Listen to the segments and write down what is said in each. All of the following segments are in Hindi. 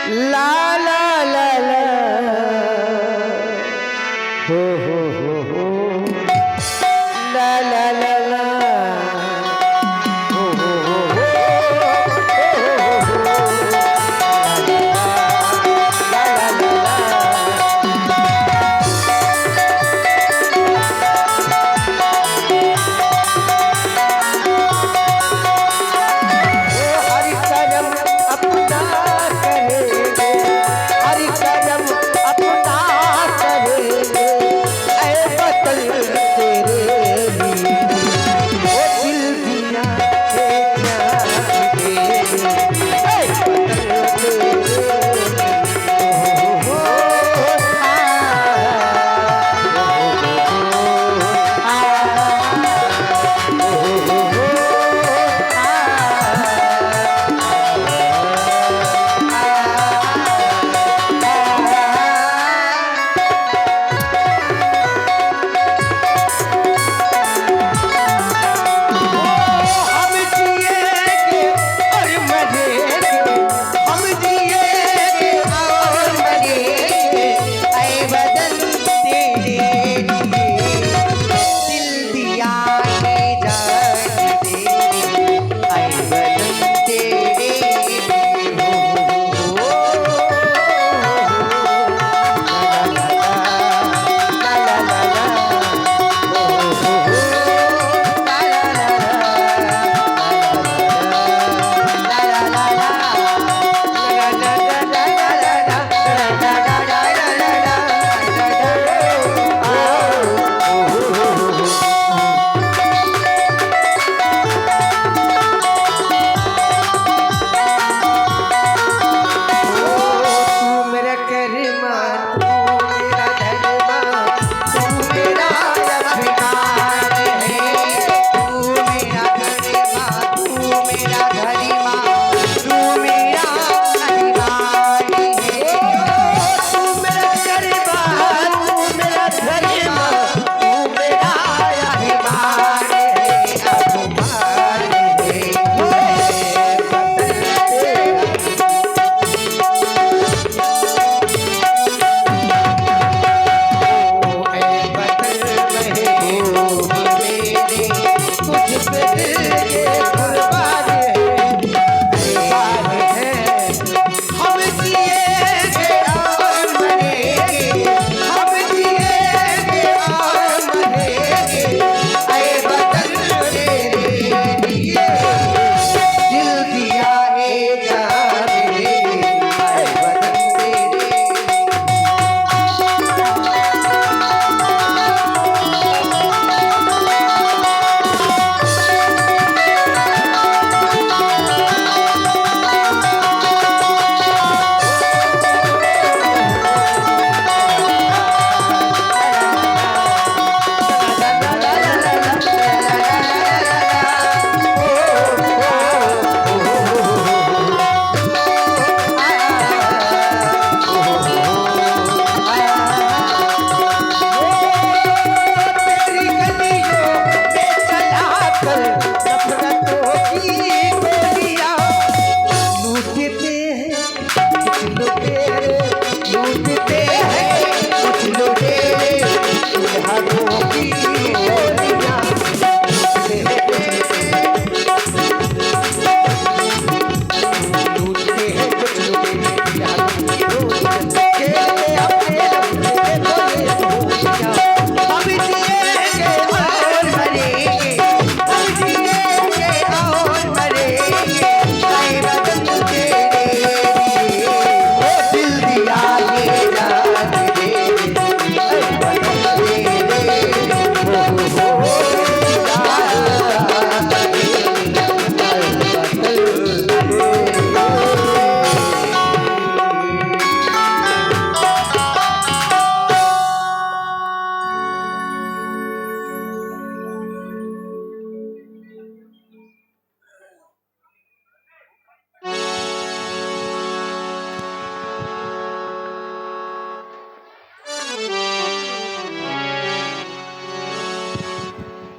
ला ला ला ला हो ला ला ला ला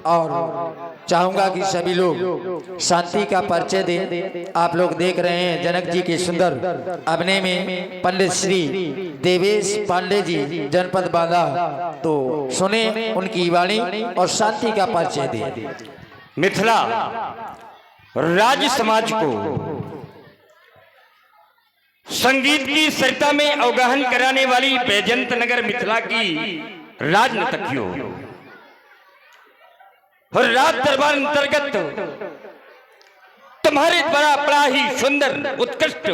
और चाहूंगा कि सभी लोग शांति का परिचय दें। आप लोग देख रहे हैं जनक जी के सुंदर अभिनय में पंडित श्री देवेश पांडे जी जनपद बांदा, तो सुने उनकी वाणी और शांति का परिचय दें। मिथिला राज्य समाज को संगीत की सरिता में अवगाहन कराने वाली बैजंत नगर मिथिला की राजनर्तकियों और राज दरबार अंतर्गत तुम्हारे द्वारा बड़ा ही सुंदर उत्कृष्ट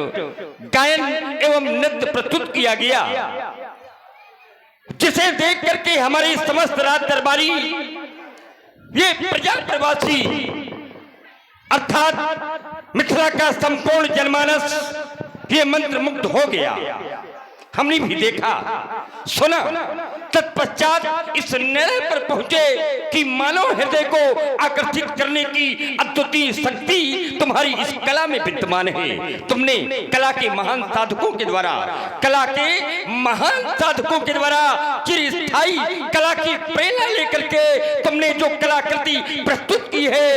गायन एवं नृत्य प्रस्तुत किया गया, जिसे देख करके हमारे समस्त राज दरबारी ये प्रजा प्रवासी अर्थात मिथिला का संपूर्ण जनमानस ये मंत्र मुग्ध हो गया। हमने भी देखा सुना, तत्पश्चात इस निर्णय पर पहुंचे कि मानव हृदय को आकर्षित करने की अद्वितीय शक्ति तुम्हारी इस कला में विद्यमान है। तुमने कला के महान साधकों के द्वारा चिरस्थायी कला की प्रेरणा लेकर के तुमने जो कलाकृति प्रस्तुत की है,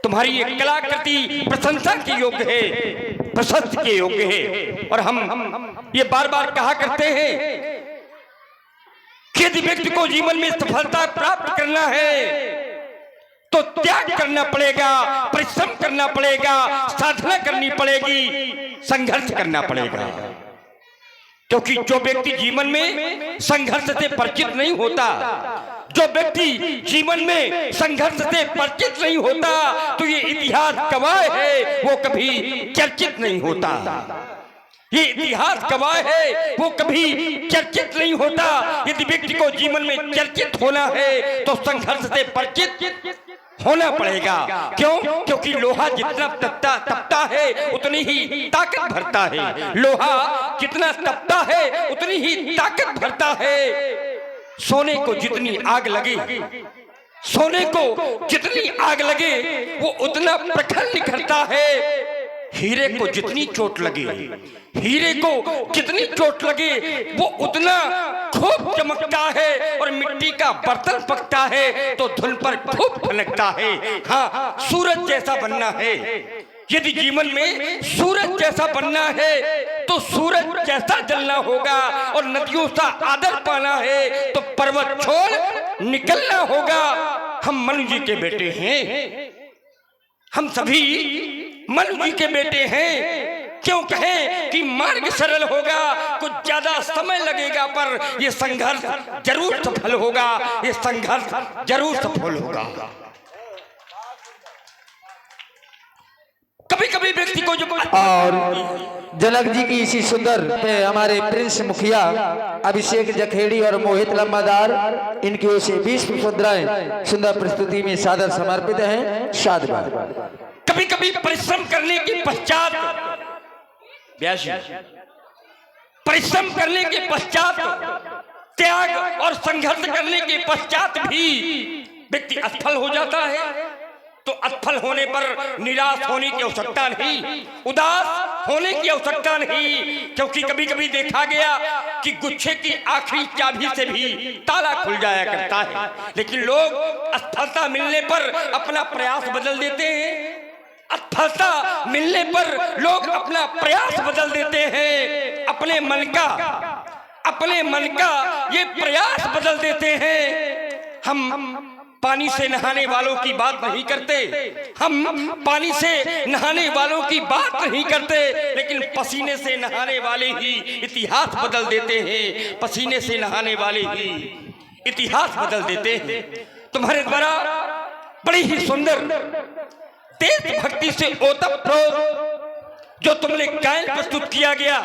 तुम्हारी ये कलाकृति प्रशंसा के योग्य है, प्रशस्त के योग्य है। और हम ये बार बार कहा करते हैं कि यदि व्यक्ति को जीवन में सफलता प्राप्त करना है तो त्याग करना पड़ेगा, परिश्रम करना पड़ेगा, साधना करनी पड़ेगी, संघर्ष करना पड़ेगा। क्योंकि जो व्यक्ति जीवन में संघर्ष से परिचित नहीं होता, जो व्यक्ति जीवन में संघर्ष से परिचित नहीं होता, तो ये इतिहास गवाह है वो कभी चर्चित नहीं होता। ये इतिहास गवाह है वो कभी चर्चित नहीं होता। यदि व्यक्ति को जीवन में चर्चित होना है तो संघर्ष से परिचित होना पड़ेगा। क्यों? क्योंकि लोहा जितना तपता है उतनी ही ताकत भरता है। लोहा जितना तपता है उतनी ही ताकत भरता है। सोने को जितनी आग लगे, सोने को जितनी आग लगे वो उतना प्रखर निखरता है। हीरे को जितनी चोट लगे, हीरे को जितनी चोट लगे वो उतना खूब चमकता है। और मिट्टी का बर्तन पकता है तो धुन पर खूब फनकता है। हाँ, सूरज जैसा बनना है। यदि जीवन में सूरज जैसा बनना है तो सूरज जैसा जलना होगा, और नदियों सा आदर पाना है तो पर्वत छोड़ निकलना होगा। हम मनु जी के बेटे हैं, हम सभी मनु जी के बेटे हैं। क्यों कहें कि मार्ग सरल होगा, कुछ ज्यादा समय लगेगा, पर यह संघर्ष जरूर सफल होगा, यह संघर्ष जरूर सफल होगा। कभी कभी व्यक्ति को जो और जनक जी की इसी सुंदर पे हमारे प्रिंस मुखिया अभिषेक जखेड़ी और मोहित लंबादार, इनकी ओर से 20 मुद्राएं सुंदर प्रस्तुति में सादर समर्पित हैं। साधुवाद। कभी कभी परिश्रम करने के पश्चात, परिश्रम करने के पश्चात, त्याग और संघर्ष करने के पश्चात भी व्यक्ति असफल हो जाता है। तो असफल होने पर निराश होने की आवश्यकता नहीं, उदास होने की आवश्यकता नहीं। क्योंकि कभी कभी देखा गया कि गुच्छे की आखिरी चाबी से भी ताला खुल जाया करता है, लेकिन लोग असफलता मिलने पर अपना प्रयास बदल देते हैं। असफलता मिलने पर लोग अपना प्रयास बदल देते हैं, अपने मन का ये प्रयास बदल देते हैं। हम पानी से नहाने वालों की बात नहीं करते, हम पानी से नहाने वालों की बात नहीं करते, लेकिन पसीने से नहाने वाले ही इतिहास बदल देते हैं। पसीने से नहाने वाले ही इतिहास बदल देते हैं। तुम्हारे द्वारा बड़ी ही सुंदर देशभक्ति से ओतप्रोत जो तुमने गायन प्रस्तुत किया गया,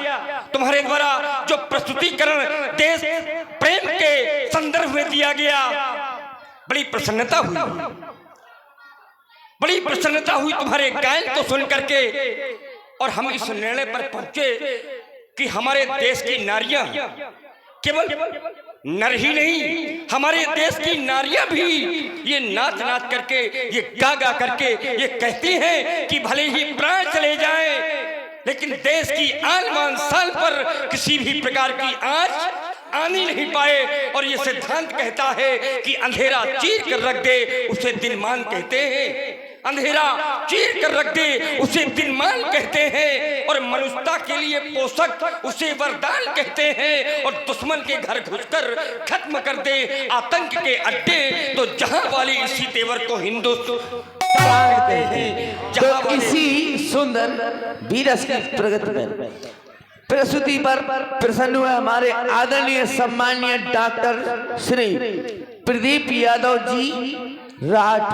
तुम्हारे द्वारा जो प्रस्तुतिकरण देश प्रेम के संदर्भ में दिया गया, बड़ी प्रसन्नता हुई तुम्हारे गायन को सुन करके। और हम इस निर्णय पर पहुंचे कि हमारे देश की नारियां केवल नर ही नहीं, हमारे देश की नारियां भी ये नाच नाच करके, ये गा गा करके ये कहती हैं कि भले ही प्राण चले जाएं, लेकिन देश की आन बान शान पर किसी भी प्रकार की आने नहीं पाए। और ये सिद्धांत कहता है कि अंधेरा चीर कर रख दे उसे दिनमान कहते हैं, अंधेरा चीर कर रख दे उसे दिनमान कहते हैं, और मनुष्यता के लिए पोषक उसे वरदान कहते हैं, और दुश्मन के घर घुसकर खत्म कर दे आतंक के अड्डे तो जहां वाले इसी तेवर को हिंदुस्तान कहते हैं। तो इसी सुंदर वीरस की प्रगति में प्रस्तुति पर प्रसन्न हुए हमारे आदरणीय सम्माननीय डॉक्टर श्री प्रदीप यादव जी राठ,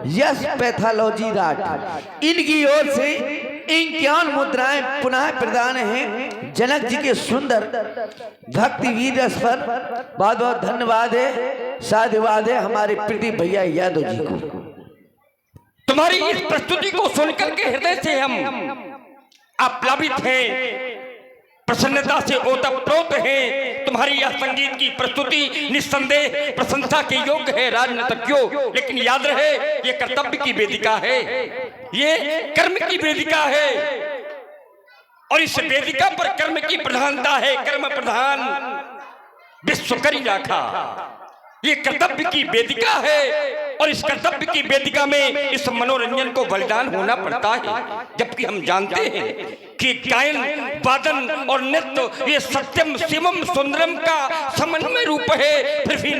यश पैथोलॉजी राठ, इनकी ओर से 51 मुद्राएं पुनः प्रदान हैं जनक जी के सुंदर भक्ति वीरस पर। बहुत बहुत धन्यवाद है, साधुवाद है हमारे प्रदीप भैया यादव जी को। तुम्हारी इस प्रस्तुति को सुनकर के हृदय से हम आप्लावित हैं, प्रसन्नता से ओतप्रोत हैं। तुम्हारी यह संगीत की प्रस्तुति निस्संदेह प्रशंसा के योग्य है राजनर्तकियों, लेकिन याद रहे ये कर्तव्य की वेदिका है, ये कर्म की वेदिका है, और इस वेदिका पर कर्म की प्रधानता है। कर्म प्रधान विश्व करी राखा, ये कर्तव्य की वेदिका है, और इस कर्तव्य की वेदिका में इस मनोरंजन को बलिदान होना पड़ता है। जबकि हम जानते हैं कि गायन, वादन और नृत्य ये सत्यम शिवम सुंदरम का समन्वय रूप है, फिर भी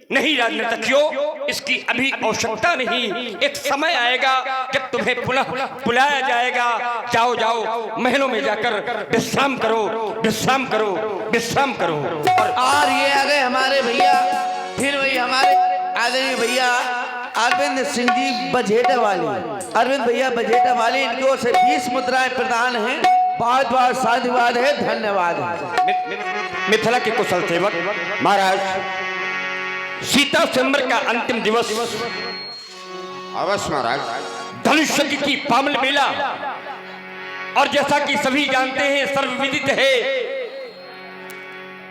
नहीं राजनर्तकियों, इसकी अभी आवश्यकता नहीं। एक समय आएगा जब तुम्हें पुनः बुलाया जाएगा, जाओ जाओ महलों में जाकर विश्राम करो, विश्राम करो, विश्राम करो। और ये आ गए हमारे भैया, फिर वही हमारे आदरणीय भैया अरविंद सिंह जी बजेटा वाले, अरविंद भैया बजेटा वाले, इनकी ओर से 20 मुद्राएं प्रदान हैं। बहुत बहुत साधुवाद है, धन्यवाद है। मिथिला के कुशल सेवक महाराज, सीता स्वयंवर का अंतिम दिवस अवश्य महाराज, धनुष की पामल मेला, और जैसा कि सभी जानते हैं, सर्वविदित है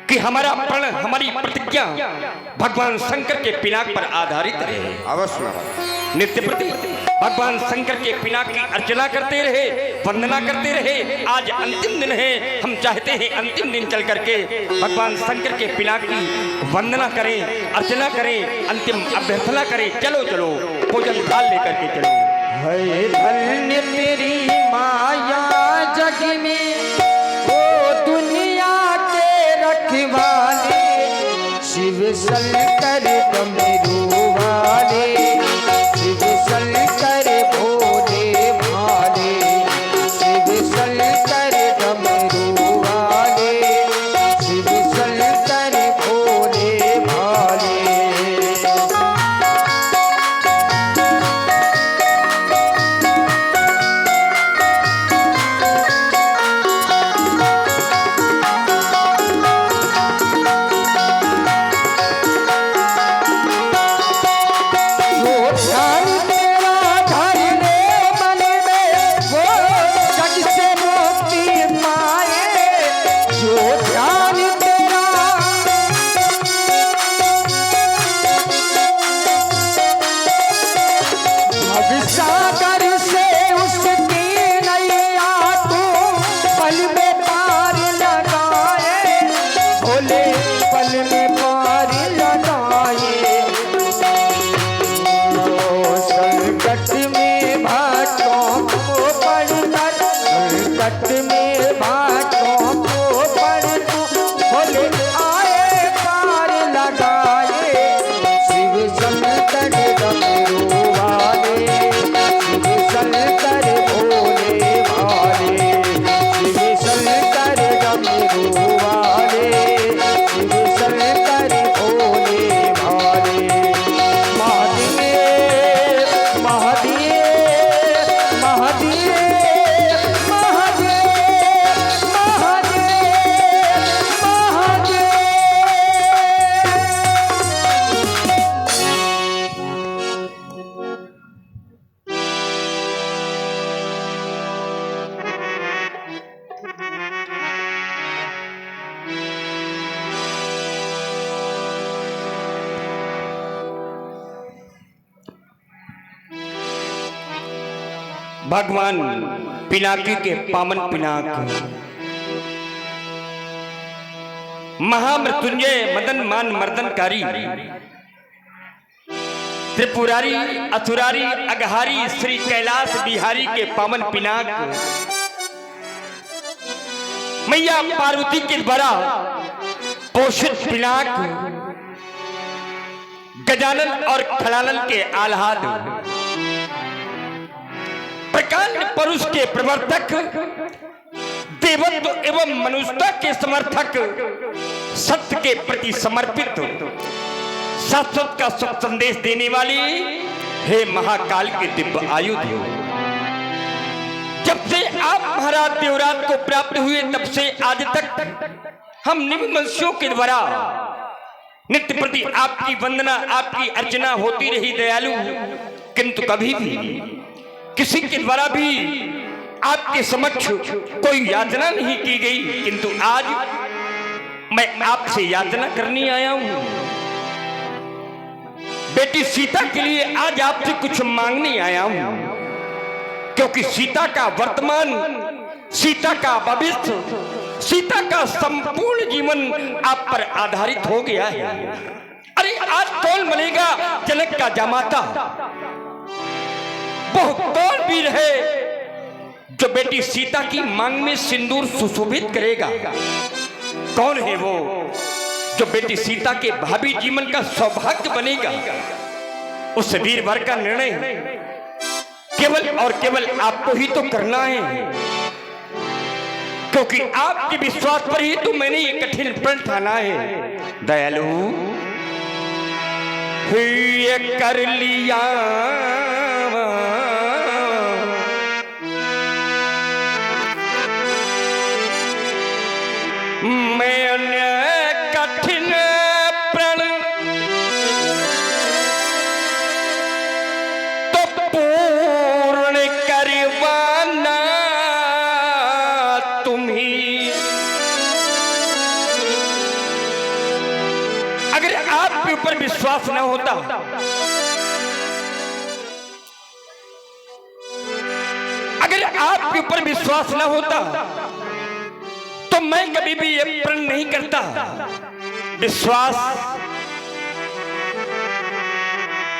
कि हमारा प्रण, हमारी प्रतिज्ञा भगवान शंकर के पिनाक पर आधारित रहे। अवश्य महाराज, नित्य प्रति भगवान शंकर के पिनाक की अर्चना करते रहे, वंदना करते रहे। आज अंतिम दिन है, हम चाहते हैं अंतिम दिन चल करके भगवान शंकर के पिनाक की वंदना करें, अर्चना करें, अंतिम अभ्यर्थना करें। चलो चलो भोजन थाल लेकर के चलो। है धन्य तेरी माया जग में, ओ दुनिया के रखवाले, शिव शंकर डमरू वाले, शिव शंकर भोले भाले, शिव शंकर डमरू वाले, शिव शंकर भोले भाले। भगवान पिनाकी के पावन पिनाक महामृत्युंजय मदन मान मर्दनकारी, त्रिपुरारी असुरारी अघहारी श्री कैलाश बिहारी के पावन पिनाक मैया पार्वती के द्वारा पोषित पिनाक गजानन और खलानन के आह्लाद, प्रकांड परुष के प्रवर्तक, देवत्व एवं मनुष्यता के समर्थक, सत्य के प्रति समर्पित, शाश्वत का सुख संदेश देने वाली हे महाकाल के दिव्य आयुध, जब से आप महाराज देवराज को प्राप्त हुए तब से आज तक हम निम्नवंशियों के द्वारा नित्य प्रति आपकी वंदना आपकी अर्चना होती रही दयालु, किंतु कभी भी किसी के द्वारा भी आपके समक्ष कोई याचना नहीं की गई, किंतु आज मैं आपसे याचना करने आया हूं। बेटी सीता के लिए आज आपसे कुछ मांगने आया हूं, क्योंकि सीता का वर्तमान, सीता का भविष्य, सीता का संपूर्ण जीवन आप पर आधारित हो गया है। अरे आज कौन बनेगा जनक का जामाता? वो कौन वीर है जो बेटी सीता की मांग में सिंदूर सुशोभित करेगा? कौन है वो जो बेटी सीता के भावी जीवन का सौभाग्य बनेगा? उस वीर वर का निर्णय केवल और केवल आपको ही तो करना है, क्योंकि आपके विश्वास पर ही तो मैंने ये कठिन प्रण ठाना है। दयालु, ये कर लिया मैंने कठिन प्रण तो पूर्ण करवाना तुम्ही। अगर आपके ऊपर विश्वास न होता, अगर आपके ऊपर विश्वास न होता तो मैं कभी भी ये प्रण नहीं करता। विश्वास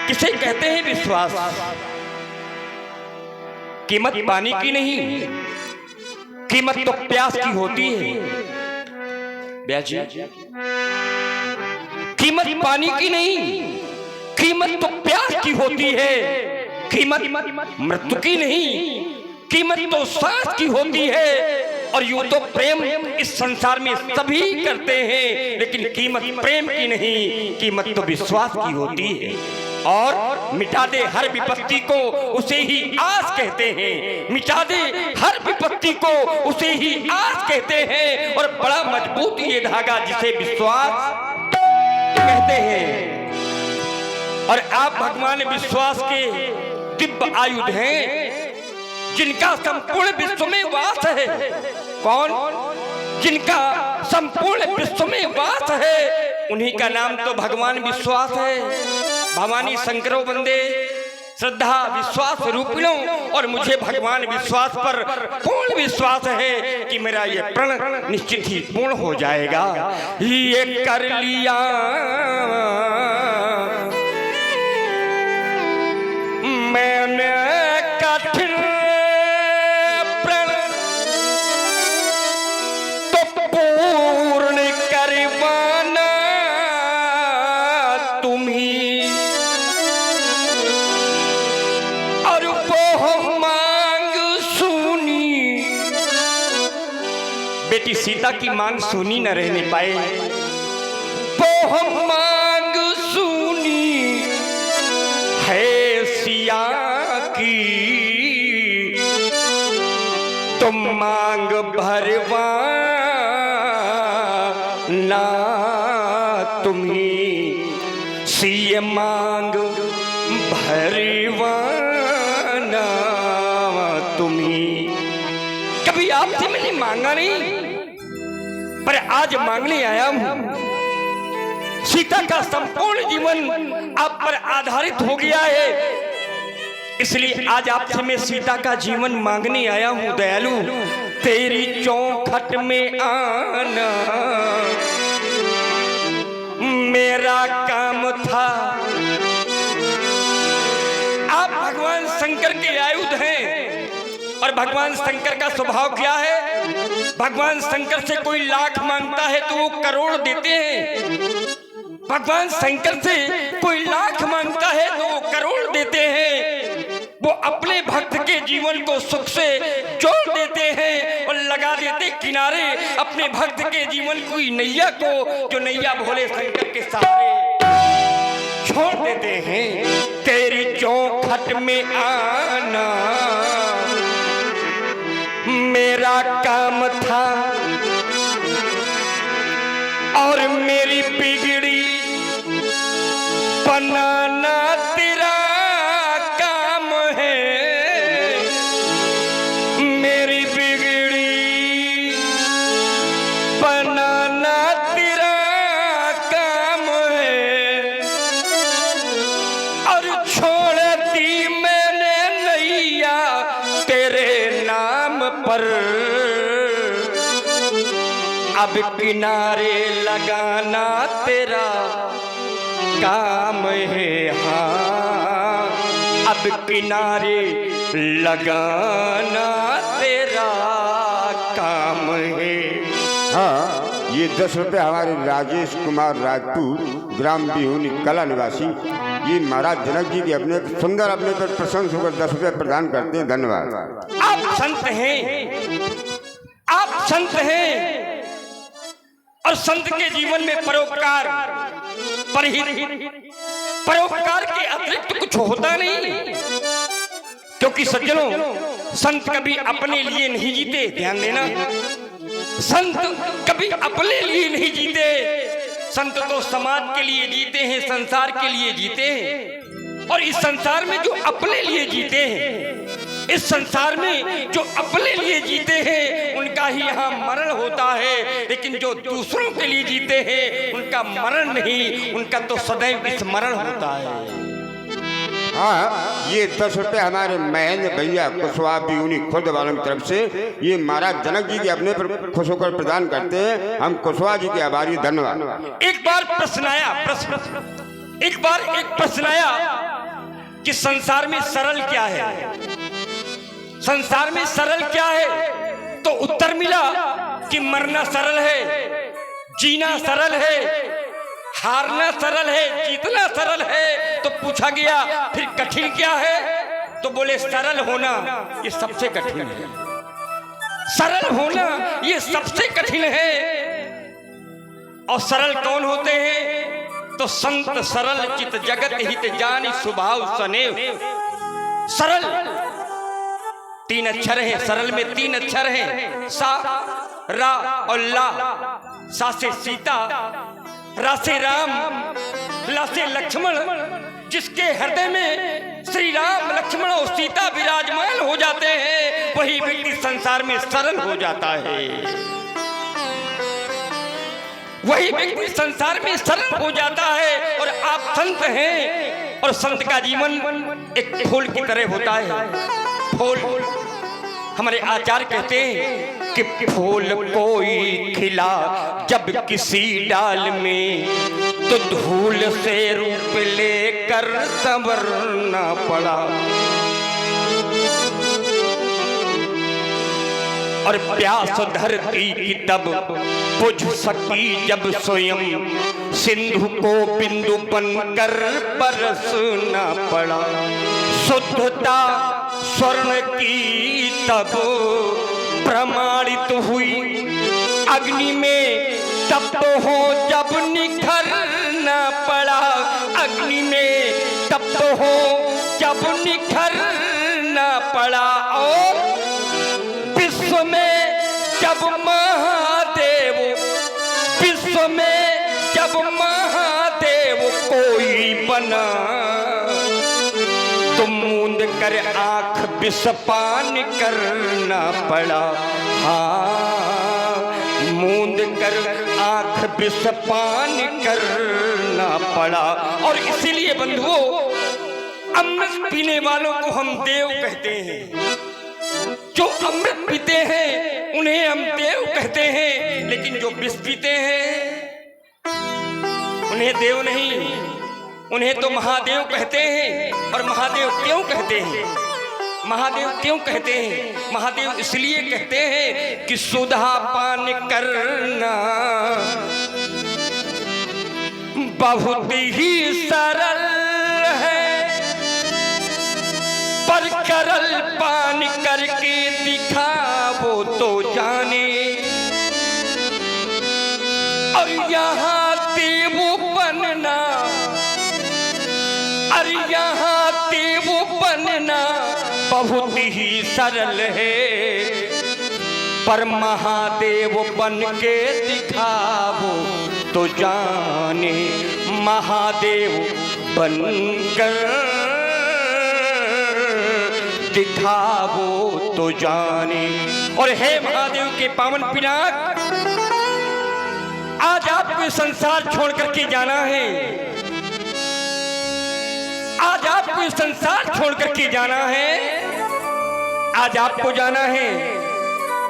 किसे कहते हैं? विश्वास कीमत पानी की नहीं, कीमत तो प्यास की होती है। ब्याजी, कीमत पानी की नहीं, कीमत तो प्यास की होती है। कीमत मृत्यु की नहीं, कीमत तो सांस की होती है। और यूं तो प्रेम इस संसार में सभी करते हैं, लेकिन कीमत प्रेम की नहीं, कीमत तो विश्वास की होती है। और मिटा दे हर विपत्ति को उसे ही आस कहते हैं, मिटा दे हर विपत्ति को उसे ही आस कहते हैं। और बड़ा मजबूत ये धागा जिसे विश्वास कहते हैं। और आप भगवान विश्वास के दिव्य आयुध हैं, जिनका संपूर्ण विश्व में वास है। कौन? जिनका संपूर्ण विश्व में वास है, उन्हीं का नाम तो भगवान विश्वास है। भवानी शंकरो वंदे श्रद्धा विश्वास रूपिणो। और मुझे भगवान विश्वास पर पूर्ण विश्वास है कि मेरा ये प्रण निश्चित ही पूर्ण हो जाएगा। ये कर लिया मैंने कठिन प्रण तो पूर्ण करवाना तुम्ही। और वो मांग सुनी, बेटी सीता की मांग सुनी न रहने पाए। वो मांग सुनी है सिया की, तुम मांग भरवा ना तुम्ही। सिय मांग भरवा ना तुम्ही। कभी आपसे मैंने मांगा नहीं, पर आज मांगने आया हूं। सीता का संपूर्ण जीवन आप पर आधारित हो गया है, इसलिए आज आपसे मैं सीता का जीवन मांगने आया हूं। दयालु, तेरी चौखट में आना मेरा काम था। आप भगवान शंकर के आयुध हैं और भगवान शंकर का स्वभाव क्या है? भगवान शंकर से कोई लाख मांगता है तो वो करोड़ देते हैं। भगवान शंकर से कोई लाख मांगता है तो वो करोड़ देते हैं। वो अपने भक्त के जीवन को सुख से जोड़ देते हैं और लगा देते किनारे अपने भक्त के जीवन की नैया को, जो नैया भोले शंकर के सहारे छोड़ देते हैं। तेरी चौखट में आना मेरा काम था और मेरी बिगड़ी बनाना तेरा काम है। मेरी बिगड़ी बनाना तेरा काम है और छोड़ दी मैंने नैया तेरे नाम पर। अब किनारे लगाना तेरा काम है। हाँ, अब किनारे लगाना तेरा काम है। हाँ, ये 10 रुपये हमारे राजेश कुमार राजपूत, ग्राम बिहुनी कला निवासी, ये महाराज जनक जी के अपने सुंदर अपने पर प्रसन्न होकर 10 रुपये प्रदान करते हैं। धन्यवाद। आप संत हैं, आप संत हैं और संत के जीवन में परोपकार परोपकार के अतिरिक्त कुछ होता नहीं। क्योंकि सज्जनों, संत कभी अपने लिए नहीं जीते। ध्यान देना, संत कभी अपने लिए नहीं जीते। संत तो समाज के लिए जीते हैं, संसार के लिए जीते हैं। और इस संसार में जो अपने लिए जीते हैं, इस संसार में जो अपने लिए जीते हैं, उनका ही यहाँ मरण होता है। लेकिन जो दूसरों के लिए जीते हैं, उनका मरण नहीं, उनका तो सदैव स्मरण होता है। हाँ, ये 10 रुपये हमारे महेंद्र भैया कुशवाहा बिहुनी खुर्द वालों की तरफ से ये महाराज जनक जी के अपने पर खुश होकर प्रदान करते हैं। हम कुशवाहा जी के आभारी। धन्यवाद। एक बार प्रश्न आया, एक बार एक प्रश्न आया कि संसार में सरल क्या है? संसार में सरल क्या है? तो उत्तर मिला कि मरना सरल है, जीना सरल है, हारना सरल है, जीतना सरल है। तो पूछा गया फिर कठिन क्या है? तो बोले सरल होना ये सबसे कठिन है। सरल होना ये सबसे कठिन है। और सरल कौन होते हैं? तो संत सरल चित जगत हित जानि स्वभाव सनेव। सरल 3 अक्षर हैं। सरल में 3 अक्षर हैं, सा, रा और ला। सा से सीता, रा से राम, ला से लक्ष्मण। जिसके हृदय में श्री राम, लक्ष्मण और सीता विराजमान हो जाते हैं, वही व्यक्ति संसार में सरल हो जाता है। वही व्यक्ति संसार में सरल हो जाता है। और आप संत हैं और संत का जीवन एक फूल की तरह होता है। फूल, हमारे आचार्य कहते हैं कि फूल कोई खिला जब किसी डाल में, तो धूल से रूप लेकर संवरना पड़ा। और प्यास धरती की तब बुझ सकी जब स्वयं, सिंधु को बिंदु बनकर बरसना पड़ा। शुद्धता स्वर्ण की तब प्रमाणित हुई, अग्नि में तप्त हो जब निखरना पड़ा। अग्नि में तप्त हो जब निखरना पड़ा। और विश्व में जब महादेव, विश्व में जब महादेव कोई बना, तो मूंद कर आंख विषपान करना पड़ा। हाँ, मूंद कर आंख विषपान करना पड़ा। और इसीलिए बंधुओं, अमृत पीने वालों को हम देव कहते हैं। जो अमृत पीते हैं उन्हें हम देव कहते हैं। लेकिन जो विष पीते हैं उन्हें देव नहीं, उन्हें तो महादेव कहते हैं। और महादेव क्यों कहते हैं? महादेव क्यों कहते हैं? महादेव इसलिए कहते हैं कि सुधा पान करना बहुत ही सरल है, पर करल पान करके दिखाओ तो जाने। और यहाँ देव बनना, और यहाँ देव बनना बहुत ही सरल है, पर महादेव बन के दिखाओ तो जाने। महादेव बनकर दिखाओ तो जाने। और हे महादेव के पावन पिनाक, आज आपको संसार छोड़ करके जाना है, आज आपको संसार छोड़ करके जाना है, आज आपको जाना है।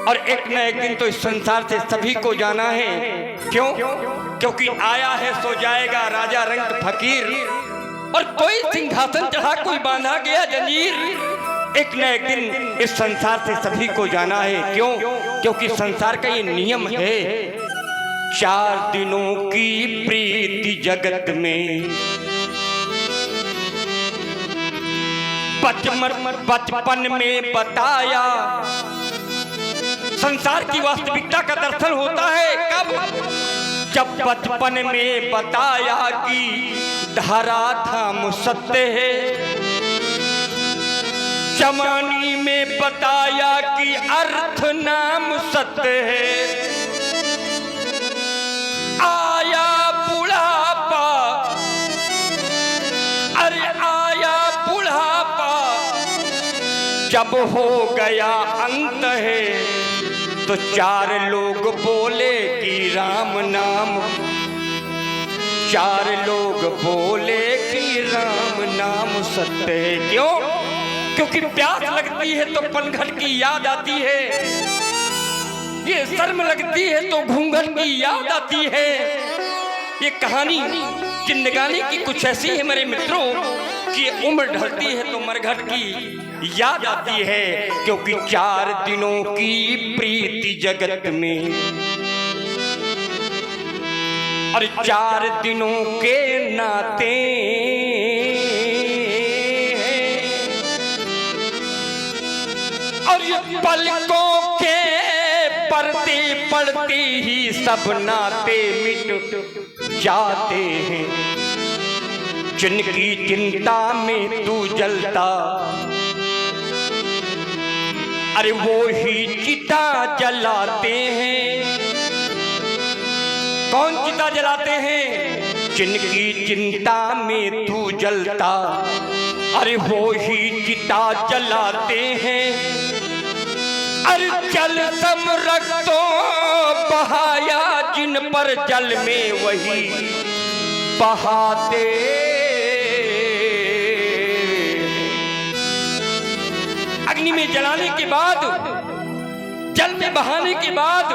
और एक न एक दिन तो इस संसार से सभी को जाना है। क्यों? क्योंकि आया है सो जाएगा राजा रंग फकीर। और कोई सिंहासन चढ़ा, कोई बांधा गया जंजीर। एक न एक दिन इस संसार से सभी को जाना है। क्यों? क्योंकि संसार का ये नियम है, 4 दिनों की प्रीति जगत में। बचपन में बताया, संसार की वास्तविकता का दर्शन होता है कब? जब बचपन में बताया कि धरा धाम सत्य है, जवानी में बताया कि अर्थ नाम सत्य है, आया बुढ़ापा, अरे आया बुढ़ापा, जब हो गया अंत है, तो 4 लोग बोले कि राम नाम, 4 लोग बोले कि राम नाम सत्य है। क्यों? क्योंकि प्यास लगती है तो पनघट की याद आती है, ये शर्म लगती है तो घूंघट की याद आती है। ये कहानी जिंदगानी की कुछ ऐसी है मेरे मित्रों कि उम्र ढलती है तो मरघट की याद आती है। क्योंकि 4 दिनों की प्रीति जगत में, और 4 दिनों के नाते और ये पलकों के पर्दे पड़ते ही सब नाते मिट जाते हैं। जिनकी चिंता में तू जलता, अरे वो ही चिता जलाते हैं। कौन चिता जलाते हैं? जिनकी चिंता में तू जलता, अरे वो ही चिता जलाते हैं। अरे जल समरक तो बहाया जिन पर जल में वही बहाते। अग्नि में जलाने के बाद, जल में बहाने के बाद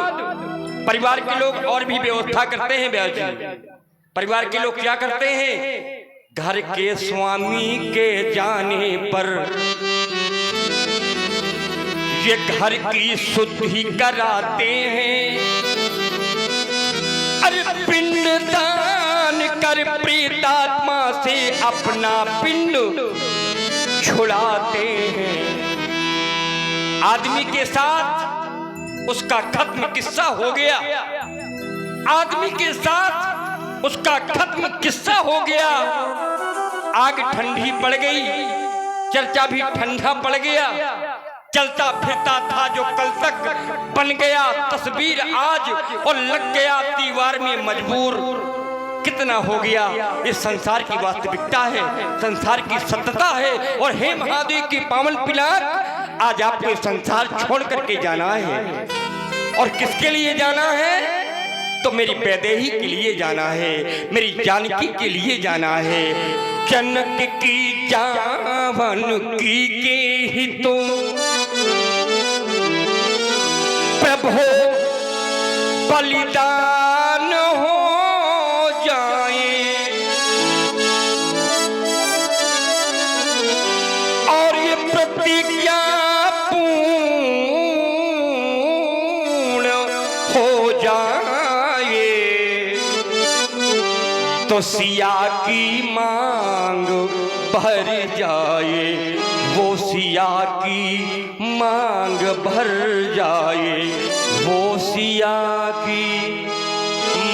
परिवार के लोग और भी व्यवस्था करते हैं। ब्याह जी, परिवार के लोग क्या करते हैं? घर के स्वामी के जाने पर ये घर की शुद्धि कराते हैं। अरे पिंड दान कर प्रेतात्मा से अपना पिंड छुड़ाते हैं। आदमी के साथ उसका खत्म किस्सा हो गया, आदमी के साथ उसका खत्म किस्सा हो गया। आग ठंडी पड़ गई, चर्चा भी ठंडा पड़ गया। चलता फिरता था जो कल तक बन गया तस्वीर आज, और लग गया दीवार में मजबूर। कितना हो गया? इस संसार की वास्तविकता है, संसार की सत्यता है। और हे महादेव की पावन पिलाक, आज आपको संसार छोड़ करके जाना है। और किसके लिए जाना है? तो मेरी वैदेही के लिए जाना है, मेरी जानकी के लिए जाना है। जनक की जानकी के ही तो प्रभु बलिदान हो जाए। तो सिया की मांग भर जाए, वो सिया की मांग भर जाए, वो सिया की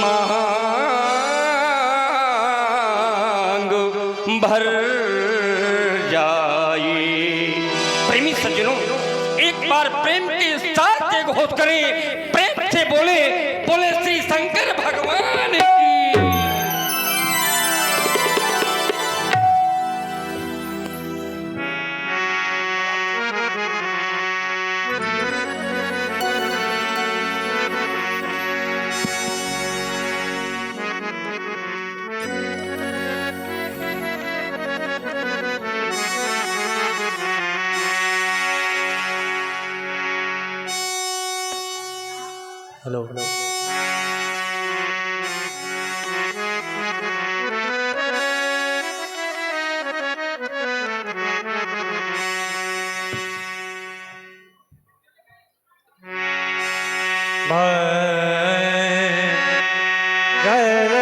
मांग भर जाए। प्रेमी सज्जनों, एक बार प्रेम के साथ एक घोष करें, प्रेम से बोले बोले श्री शंकर भगवान की। हेलो जय